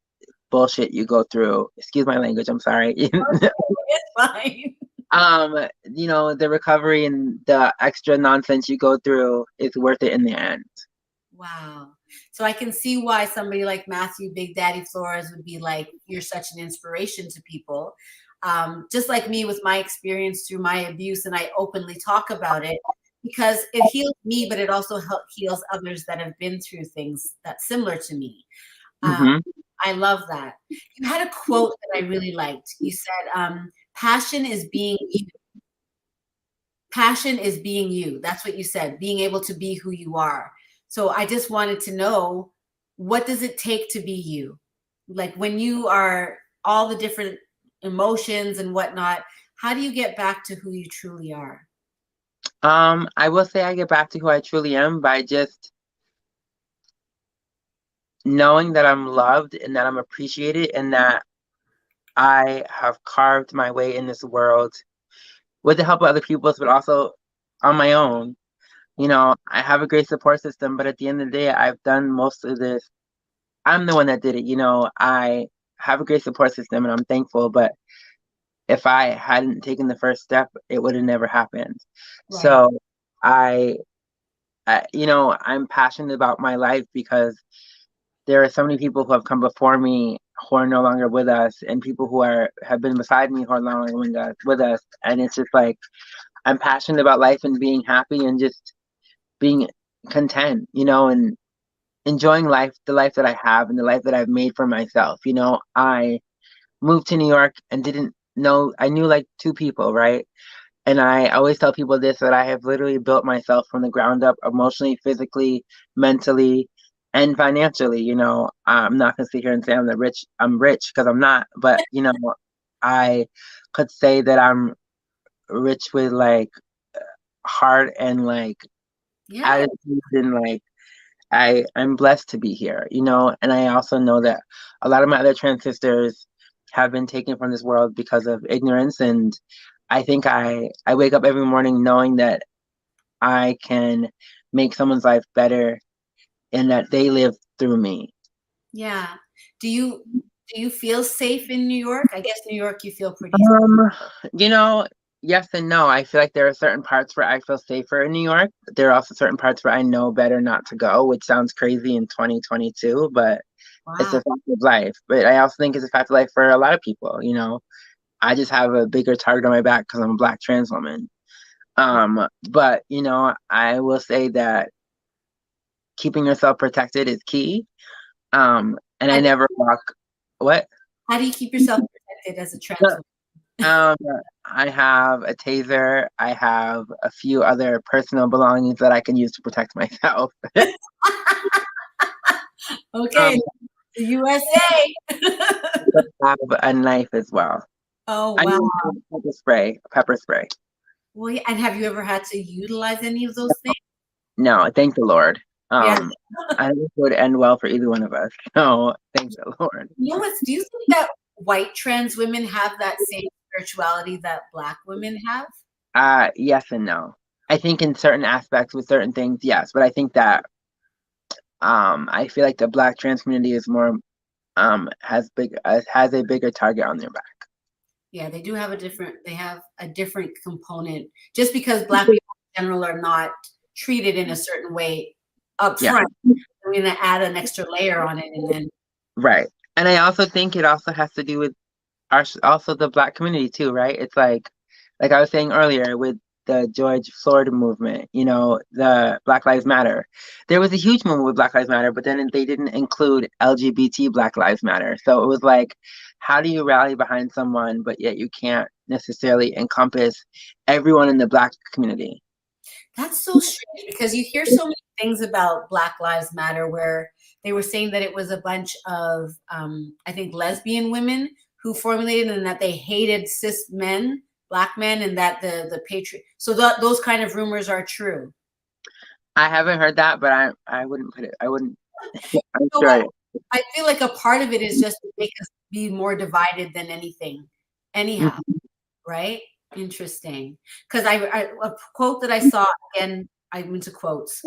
bullshit you go through." Excuse my language. I'm sorry. It's fine. The recovery and the extra nonsense you go through is worth it in the end. Wow. So I can see why somebody like Matthew Big Daddy Flores would be like, you're such an inspiration to people. Just like me with my experience through my abuse, and I openly talk about it because it heals me, but it also heals others that have been through things that's similar to me. Um, Mm-hmm. I love that. You had a quote that I really liked. You said, passion is being you. Passion is being you. That's what you said, being able to be who you are. So I just wanted to know, what does it take to be you? Like when you are all the different emotions and whatnot, how do you get back to who you truly are? I will say I get back to who I truly am by just knowing that I'm loved and that I'm appreciated and that I have carved my way in this world with the help of other people, but also on my own. I have a great support system, but at the end of the day, I've done most of this. I'm the one that did it. I have a great support system and I'm thankful, but if I hadn't taken the first step, it would have never happened. Right. So I, I'm passionate about my life because there are so many people who have come before me who are no longer with us, and people who have been beside me who are no longer with us. And it's just like I'm passionate about life and being happy and just being content, and enjoying life, the life that I have and the life that I've made for myself. I moved to New York and didn't know, I knew like 2 people, right? And I always tell people this, that I have literally built myself from the ground up, emotionally, physically, mentally, and financially. I'm not gonna sit here and say I'm rich because I'm not, but I could say that I'm rich with like heart and like Yeah. attitude, and like I'm blessed to be here, and I also know that a lot of my other trans sisters have been taken from this world because of ignorance, and I think I wake up every morning knowing that I can make someone's life better and that they live through me. Yeah. Do you feel safe in New York? I guess New York you feel pretty. Um, you know, yes and no. I feel like there are certain parts where I feel safer in New York. There are also certain parts where I know better not to go, which sounds crazy in 2022, but it's a Wow. fact of life. But I also think it's a fact of life for a lot of people. I just have a bigger target on my back because I'm a Black trans woman. But I will say that keeping yourself protected is key. And How I do never walk. What? how do you keep yourself protected as a trans woman? Um, I have a taser. I have a few other personal belongings that I can use to protect myself. Okay, Um, the USA. I have a knife as well. Oh I wow. use pepper spray. Pepper spray. Well, yeah, and have you ever had to utilize any of those things? No, thank the Lord. Yeah. I don't think it would end well for either one of us. No, thank the Lord. You know what? Do you think that white trans women have that same spirituality that Black women have? Yes and no. I think in certain aspects with certain things, yes, but I think that I feel like the Black trans community is more has a bigger target on their back. Yeah, they do have they have a different component. Just because Black people in general are not treated in a certain way up front, we're going to add an extra layer on it, and then right. And I also think it also has to do with also the Black community too, right? It's like I was saying earlier with the George Floyd movement, the Black Lives Matter. There was a huge movement with Black Lives Matter, but then they didn't include LGBT Black Lives Matter. So it was like, how do you rally behind someone, but yet you can't necessarily encompass everyone in the Black community? That's so strange because you hear so many things about Black Lives Matter where they were saying that it was a bunch of, I think, lesbian women who formulated, and that they hated cis men, Black men, and that the patriot. So those kind of rumors are true. I haven't heard that, but I wouldn't put it. I wouldn't. I'm So sure. I feel like a part of it is just to make us be more divided than anything. Anyhow, right? Interesting. Because a quote that I saw, again, I'm into quotes,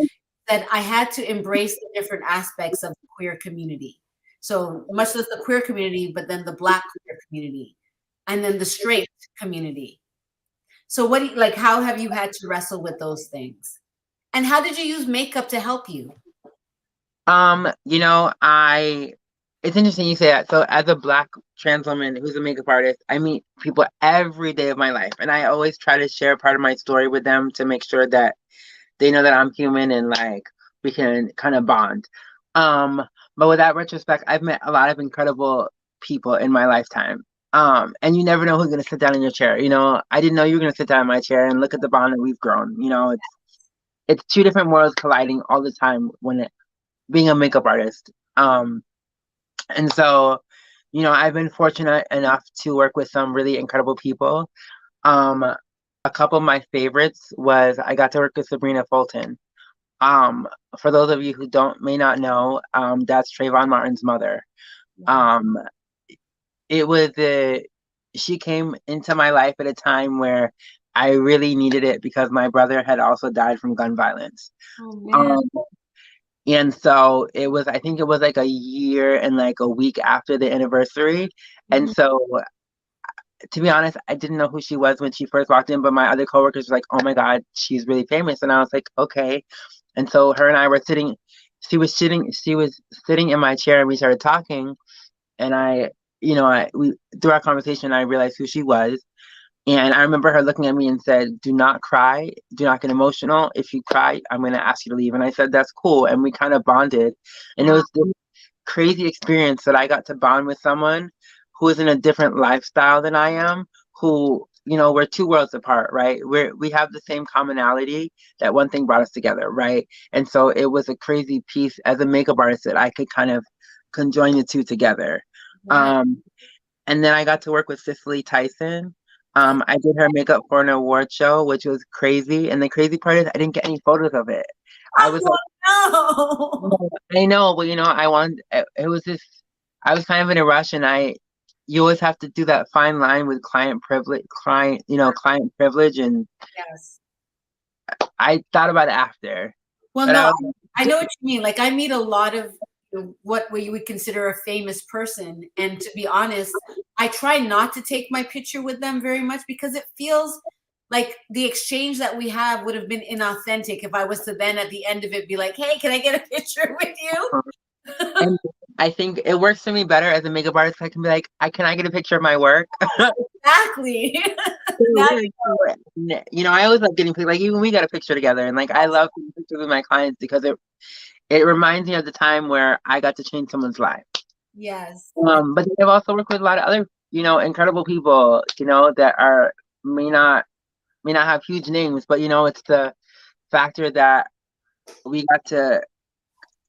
that I had to embrace the different aspects of the queer community. So much less the queer community, but then the Black queer community, and then the straight community. So how have you had to wrestle with those things? And how did you use makeup to help you? It's interesting you say that. So as a Black trans woman who's a makeup artist, I meet people every day of my life. And I always try to share part of my story with them to make sure that they know that I'm human and like we can kind of bond. But with that retrospect, I've met a lot of incredible people in my lifetime. And you never know who's gonna sit down in your chair. I didn't know you were gonna sit down in my chair and look at the bond that we've grown. It's two different worlds colliding all the time when being a makeup artist. And so, I've been fortunate enough to work with some really incredible people. A couple of my favorites was I got to work with Sabrina Fulton. For those of you who may not know, that's Trayvon Martin's mother. Um, she came into my life at a time where I really needed it because my brother had also died from gun violence. Oh, man. And so I think it was like a year and like a week after the anniversary. And so, to be honest, I didn't know who she was when she first walked in, but my other coworkers were like, oh my God, she's really famous. And I was like, okay. And so her and I were sitting, she was sitting in my chair and we started talking. And through our conversation, I realized who she was. And I remember her looking at me and said, do not cry. Do not get emotional. If you cry, I'm going to ask you to leave. And I said, that's cool. And we kind of bonded. And it was this crazy experience that I got to bond with someone who is in a different lifestyle than I am, who, we're two worlds apart, right? We have the same commonality, that one thing brought us together, right? And so it was a crazy piece as a makeup artist that I could kind of conjoin the two together. And then I got to work with Cicely Tyson. I did her makeup for an award show, which was crazy. And the crazy part is I didn't get any photos of it. I was like, no. I know, but it was just, I was kind of in a rush, and you always have to do that fine line with client privilege, client privilege. And yes, I thought about it after. Well, no, I know what you mean. Like I meet a lot of what you would consider a famous person. And to be honest, I try not to take my picture with them very much because it feels like the exchange that we have would have been inauthentic if I was to then at the end of it be like, hey, can I get a picture with you? And I think it works for me better as a makeup artist. I can be like, can I get a picture of my work? Exactly. I always love getting pictures. Like even we got a picture together, and like I love taking pictures with my clients because it reminds me of the time where I got to change someone's life. Yes. But I've also worked with a lot of other, incredible people, that may not have huge names, but it's the factor that we got to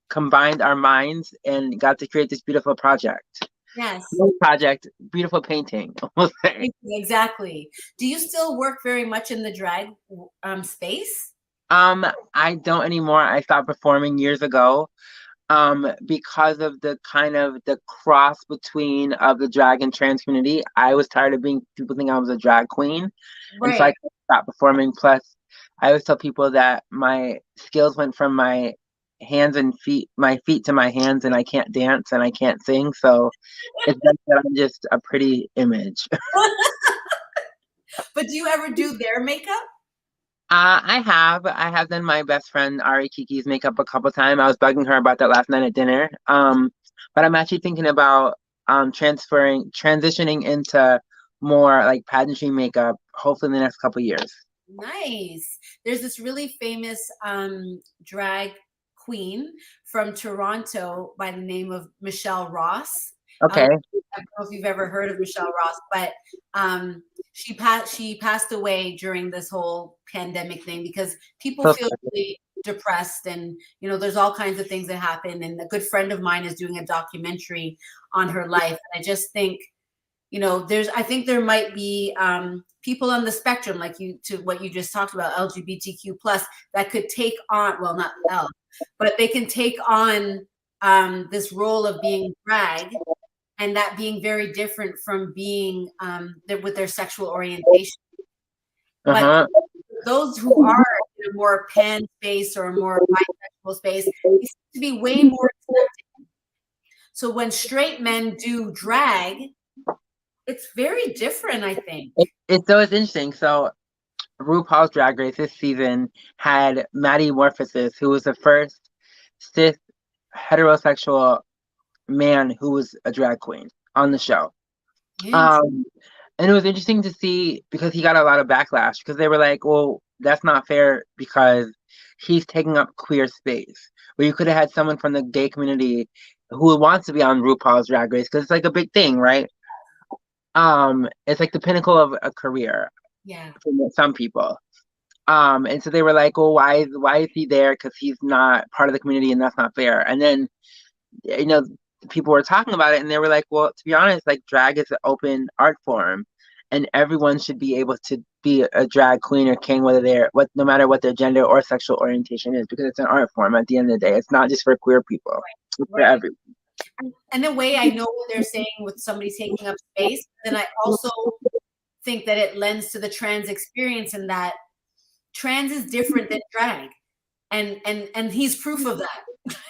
combine our minds and got to create this beautiful project. Yes. project, beautiful painting. We'll say. Exactly. Do you still work very much in the drag space? I don't anymore. I stopped performing years ago. Because of the kind of the cross between of the drag and trans community. I was tired of being people think I was a drag queen, and so I Right. stopped performing. Plus, I always tell people that my skills went from my hands and feet, my feet to my hands, and I can't dance and I can't sing. So it's better that I'm just a pretty image. But do you ever do their makeup? I have done my best friend Ari Kiki's makeup a couple times. I was bugging her about that last night at dinner. But I'm actually thinking about transitioning into more like pageantry makeup, hopefully in the next couple years. Nice. There's this really famous drag queen from Toronto by the name of Michelle Ross. Okay. I don't know if you've ever heard of Michelle Ross, but she passed away during this whole pandemic thing because people feel really depressed, and there's all kinds of things that happen. And a good friend of mine is doing a documentary on her life. And I just think, I think there might be people on the spectrum, like to what you just talked about, LGBTQ plus, that could take on, well, not L, but they can take on this role of being drag, and that being very different from being with their sexual orientation. But those who are in a more pan space or a more bisexual space, they seem to be way more accepting. So when straight men do drag, it's very different, I think. It's interesting. So RuPaul's Drag Race this season had Maddie Morphosis, who was the first cis heterosexual man who was a drag queen on the show. And it was interesting to see because he got a lot of backlash because they were like, well, that's not fair because he's taking up queer space. Where you could have had someone from the gay community who wants to be on RuPaul's Drag Race because it's like a big thing, right? It's like the pinnacle of a career. Yeah. For some people. And so they were like, well, why is he there? Because he's not part of the community and that's not fair. And then, people were talking about it and they were like, well, to be honest, like drag is an open art form and everyone should be able to be a drag queen or king, no matter what their gender or sexual orientation is, because it's an art form at the end of the day. It's not just for queer people. It's for everyone. And in a way, I know what they're saying with somebody taking up space. And I also think that it lends to the trans experience in that trans is different than drag. And he's proof of that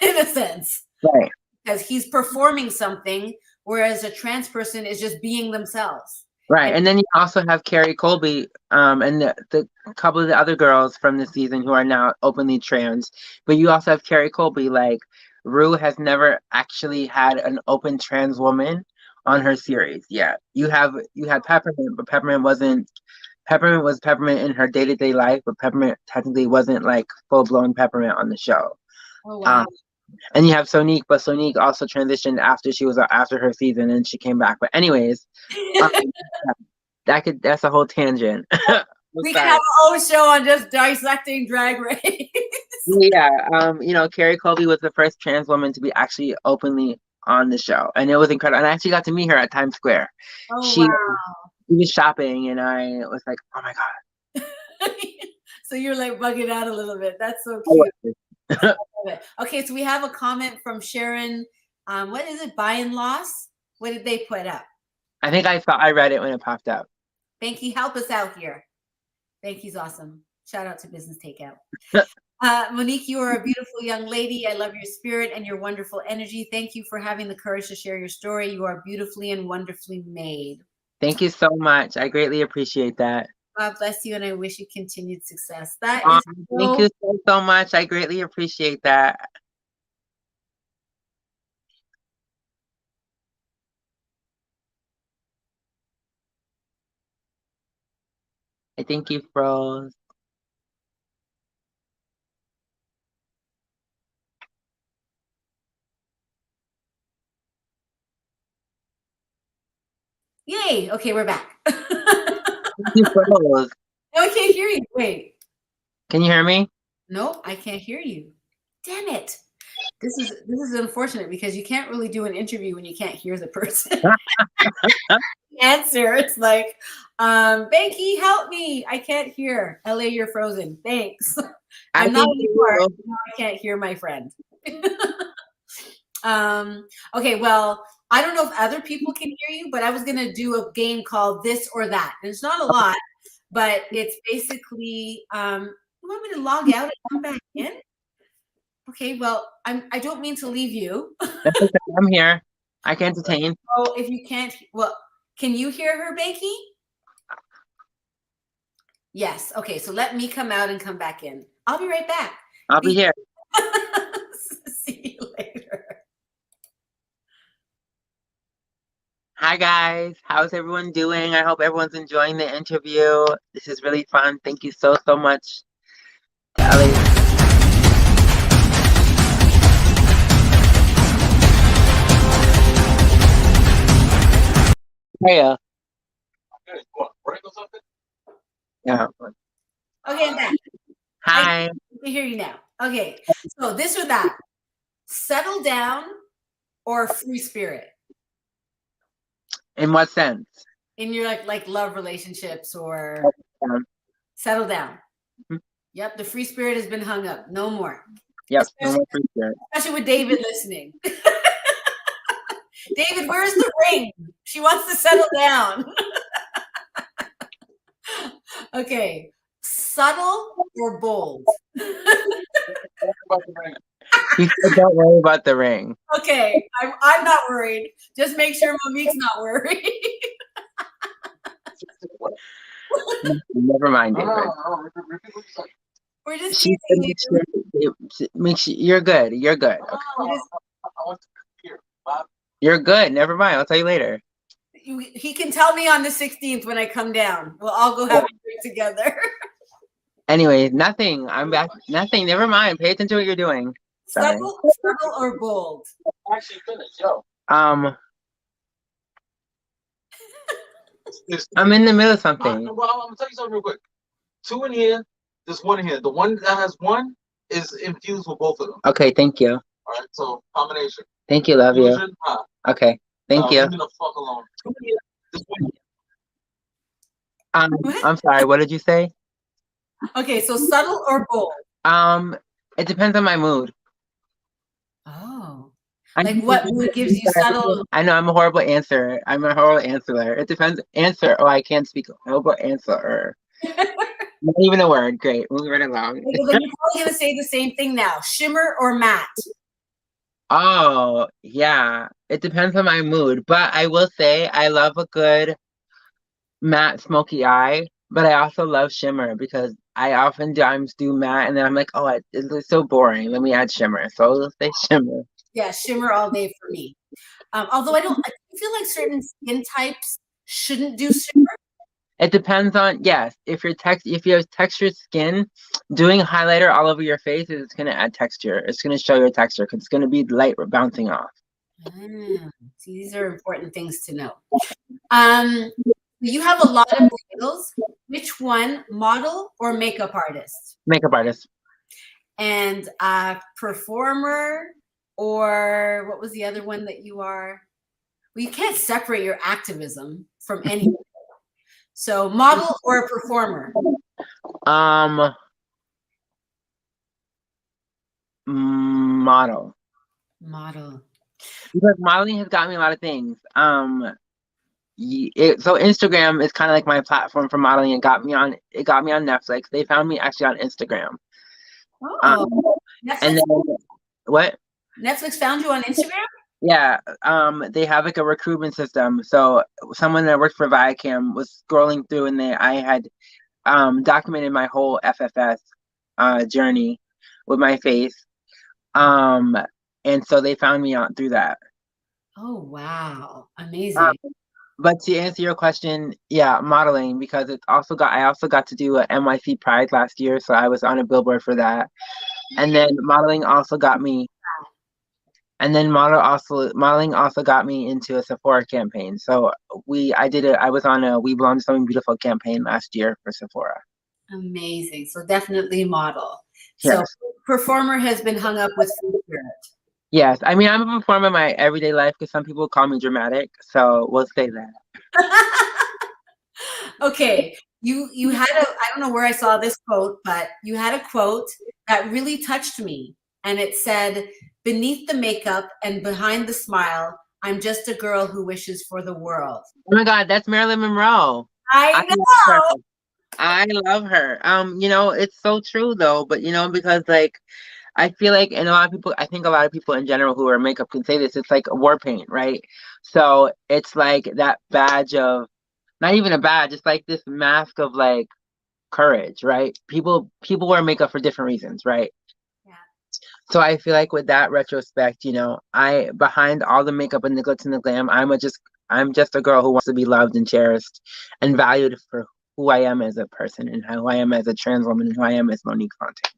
in a sense. Right. Because he's performing something, whereas a trans person is just being themselves. Right. And then you also have Carrie Colby and the couple of the other girls from this season who are now openly trans. But you also have Carrie Colby, like Ru has never actually had an open trans woman on her series yet. You had Peppermint, but Peppermint was Peppermint in her day-to-day life, but Peppermint technically wasn't like full-blown Peppermint on the show. Oh wow. And you have Sonique, but Sonique also transitioned after her season and she came back. But anyways, that's a whole tangent. We can have a whole show on just dissecting Drag Race. Yeah. Carrie Colby was the first trans woman to be actually openly on the show. And it was incredible. And I actually got to meet her at Times Square. Oh, She was shopping and I was like, oh my God. So you're like bugging out a little bit. That's so cute. Okay, so we have a comment from Sharon. What is it? Buy and loss? What did they put up? I think I read it when it popped up. Thank you. Help us out here. Thank you's awesome. Shout out to Business Takeout. Monique, you are a beautiful young lady. I love your spirit and your wonderful energy. Thank you for having the courage to share your story. You are beautifully and wonderfully made. Thank you so much. I greatly appreciate that. God bless you, and I wish you continued success. Thank you so much. I greatly appreciate that. I think you froze. Yay. Okay, we're back. You froze. No, I can't hear you. Wait. Can you hear me? No, I can't hear you. Damn it. This is unfortunate because you can't really do an interview when you can't hear the person answer. It's like, Banky, help me. I can't hear. LA, you're frozen. Thanks. I'm not anymore. I can't hear my friend. Okay, well, I don't know if other people can hear you, but I was going to do a game called This or That. And it's not a lot, but it's basically, you want me to log out and come back in? Okay, well, I don't mean to leave you. That's okay. I'm here. I can entertain. Oh, if you can't, well, can you hear her, Banky? Yes. Okay, so let me come out and come back in. I'll be right back. I'll be here. See you later. Hi, guys. How's everyone doing? I hope everyone's enjoying the interview. This is really fun. Thank you so much to Ellie. Hiya. Yeah. Okay, I'm back. Hi. I can hear you now. Okay, so this or that. Settle down or free spirit? In what sense? In your like love relationships or settle down. Mm-hmm. Yep, the free spirit has been hung up. No more. Yep, no more free spirit. Especially with David listening. David, where's the ring? She wants to settle down. Okay, subtle or bold? He said, don't worry about the ring. Okay, I'm not worried. Just make sure Monique's not worried. Never mind, David. We're just teasing you. Make sure you're good. You're good. Okay. You're good. Never mind. I'll tell you later. He can tell me on the 16th when I come down. We'll all go have a drink together. Anyway, nothing. I'm back. Nothing. Never mind. Pay attention to what you're doing. Subtle or bold? Actually finished, yo. I'm in the middle of something. Well, I'm gonna tell you something real quick. 2 in here, there's 1 in here. The one that has 1 is infused with both of them. Okay, thank you. All right, so combination. Thank you, love you. Okay, thank you. Leave me the fuck alone. I'm sorry. What did you say? Okay, so subtle or bold? It depends on my mood. Oh. Like what mood gives you subtle? I know I'm a horrible answer. I'm a horrible answerer. It depends. Answer. Oh, I can't speak. Horrible answerer. Not even a word. Great. Moving right along. Well, then you're probably gonna say the same thing now. Shimmer or matte? Oh, yeah. It depends on my mood. But I will say I love a good matte smoky eye. But I also love shimmer because I oftentimes do matte and then I'm like, oh, it's so boring. Let me add shimmer. So I'll say shimmer. Yeah, shimmer all day for me. Although I feel like certain skin types shouldn't do shimmer. It depends on, yes, if you have textured skin, doing highlighter all over your face is gonna add texture. It's gonna show your texture because it's gonna be light bouncing off. See, these are important things to know. You have a lot of titles. Which one, model or makeup artist? Makeup artist. And performer, or what was the other one that you are? Well, you can't separate your activism from anything. So model or a performer? Model. Model. Because modeling has got me a lot of things. So Instagram is kind of like my platform for modeling. It got me on Netflix. They found me actually on Instagram. Oh, and then what? Netflix found you on Instagram? Yeah, they have like a recruitment system. So someone that worked for Viacom was scrolling through, and I had documented my whole FFS journey with my face, and so they found me out through that. Oh wow, amazing! But to answer your question, yeah, modeling, because I also got to do a NYC Pride last year, so I was on a billboard for that, and then modeling also got me. And then modeling also got me into a Sephora campaign. So I was on a We Belong to Something Beautiful campaign last year for Sephora. Amazing. So definitely model. Yes. So performer has been hung up with free spirit. Yes, I mean, I'm a performer in my everyday life because some people call me dramatic, so we'll say that. Okay, you had a, I don't know where I saw this quote, but you had a quote that really touched me, and it said, "Beneath the makeup and behind the smile, I'm just a girl who wishes for the world." Oh my God, that's Marilyn Monroe. I I love her. know. I love her. It's so true though, but because like I feel like, and a lot of people, I think a lot of people in general who wear makeup can say this, it's like a war paint, right? So it's like that badge of, not even a badge, it's like this mask of like courage, right? People wear makeup for different reasons, right? Yeah. So I feel like with that retrospect, I, behind all the makeup and the glitz and the glam, I'm just a girl who wants to be loved and cherished and valued for who I am as a person and who I am as a trans woman and who I am as Monique Fontaine.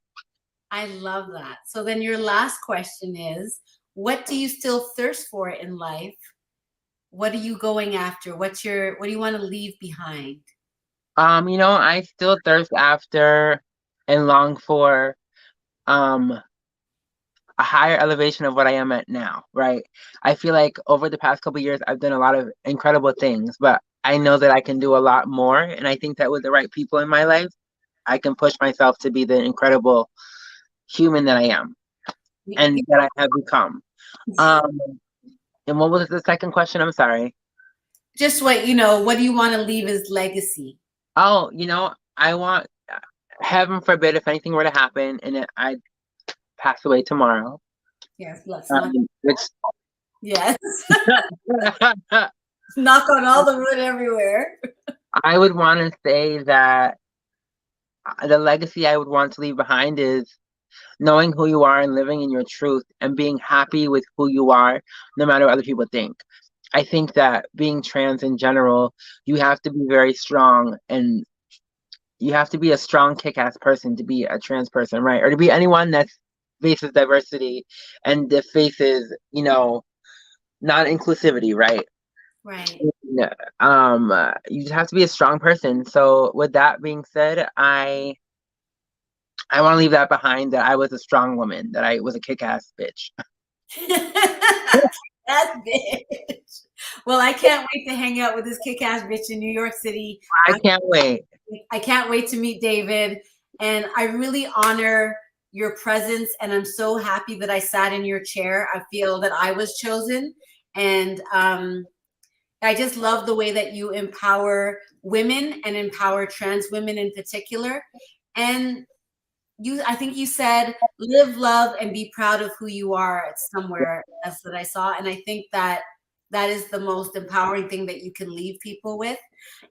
I love that. So then your last question is, what do you still thirst for in life? What are you going after? What do you want to leave behind? I still thirst after and long for a higher elevation of what I am at now, right? I feel like over the past couple of years I've done a lot of incredible things, but I know that I can do a lot more, and I think that with the right people in my life, I can push myself to be the incredible human that I am and that I have become. And what was the second question? I'm sorry. Just what do you want to leave as legacy? Oh, I want, heaven forbid, if anything were to happen and I pass away tomorrow. Yes, let's not. Which Yes. Knock on all the wood everywhere. I would want to say that the legacy I would want to leave behind is knowing who you are and living in your truth and being happy with who you are, no matter what other people think. I think that being trans in general, you have to be very strong, and you have to be a strong, kick-ass person to be a trans person, right? Or to be anyone that faces diversity and that faces, non-inclusivity, right? Right. Yeah. You just have to be a strong person. So with that being said, I want to leave that behind, that I was a strong woman, that I was a kick-ass bitch. That bitch. Well, I can't wait to hang out with this kick-ass bitch in New York City. I can't wait. I can't wait to meet David. And I really honor your presence. And I'm so happy that I sat in your chair. I feel that I was chosen. And I just love the way that you empower women and empower trans women in particular. And I think you said, live, love, and be proud of who you are. It's somewhere else that I saw. And I think that is the most empowering thing that you can leave people with.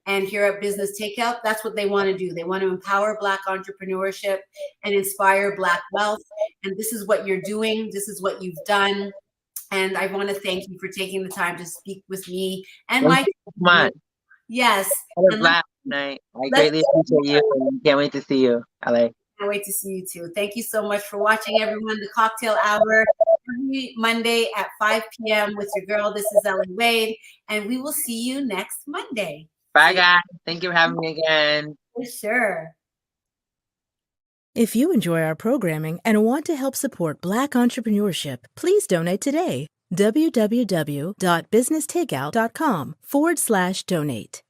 And here at Business Takeout, that's what they want to do. They want to empower Black entrepreneurship and inspire Black wealth. And this is what you're doing. This is what you've done. And I want to thank you for taking the time to speak with me and my Much. Yes. And last night, I greatly appreciate you, and can't wait to see you, LA. Can't wait to see you too. Thank you so much for watching, everyone. The Cocktale Hour every Monday at 5 p.m. with your girl. This is Ellen Wade, and we will see you next Monday. Bye, guys. Thank you for having me again. For sure. If you enjoy our programming and want to help support Black entrepreneurship, please donate today. www.businesstakeout.com/donate.